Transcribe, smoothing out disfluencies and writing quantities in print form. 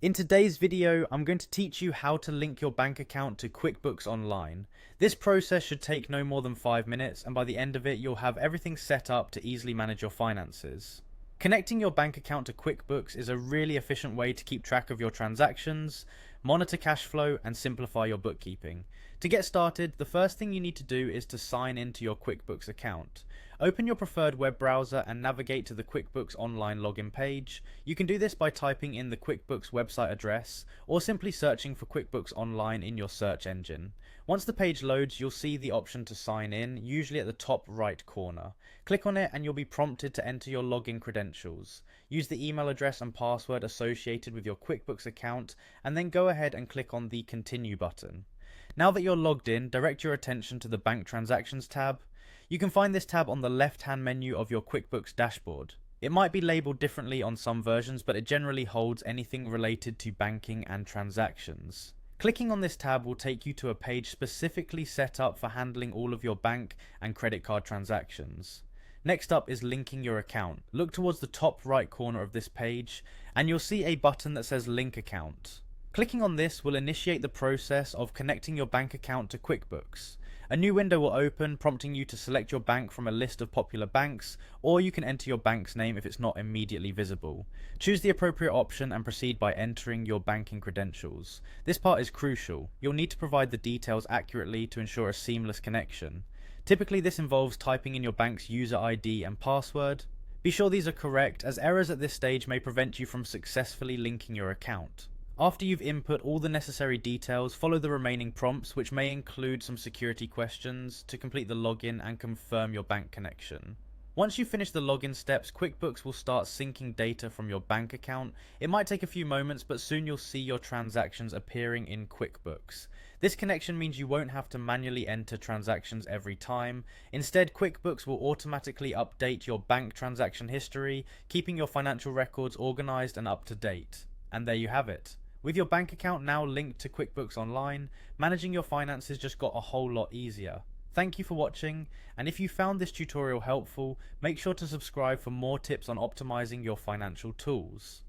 In today's video, I'm going to teach you how to link your bank account to QuickBooks Online. This process should take no more than 5 minutes, and by the end of it, you'll have everything set up to easily manage your finances. Connecting your bank account to QuickBooks is a really efficient way to keep track of your transactions, monitor cash flow, and simplify your bookkeeping. To get started, the first thing you need to do is to sign into your QuickBooks account. Open your preferred web browser and navigate to the QuickBooks Online login page. You can do this by typing in the QuickBooks website address or simply searching for QuickBooks Online in your search engine. Once the page loads, you'll see the option to sign in, usually at the top right corner. Click on it and you'll be prompted to enter your login credentials. Use the email address and password associated with your QuickBooks account and then go ahead and click on the Continue button. Now that you're logged in, direct your attention to the Bank Transactions tab. You can find this tab on the left-hand menu of your QuickBooks dashboard. It might be labeled differently on some versions, but it generally holds anything related to banking and transactions. Clicking on this tab will take you to a page specifically set up for handling all of your bank and credit card transactions. Next up is linking your account. Look towards the top right corner of this page and you'll see a button that says Link Account. Clicking on this will initiate the process of connecting your bank account to QuickBooks. A new window will open, prompting you to select your bank from a list of popular banks, or you can enter your bank's name if it's not immediately visible. Choose the appropriate option and proceed by entering your banking credentials. This part is crucial. You'll need to provide the details accurately to ensure a seamless connection. Typically, this involves typing in your bank's user ID and password. Be sure these are correct, as errors at this stage may prevent you from successfully linking your account. After you've input all the necessary details, follow the remaining prompts, which may include some security questions, to complete the login and confirm your bank connection. Once you finish the login steps, QuickBooks will start syncing data from your bank account. It might take a few moments, but soon you'll see your transactions appearing in QuickBooks. This connection means you won't have to manually enter transactions every time. Instead, QuickBooks will automatically update your bank transaction history, keeping your financial records organized and up to date. And there you have it. With your bank account now linked to QuickBooks Online, managing your finances just got a whole lot easier. Thank you for watching, and if you found this tutorial helpful, make sure to subscribe for more tips on optimizing your financial tools.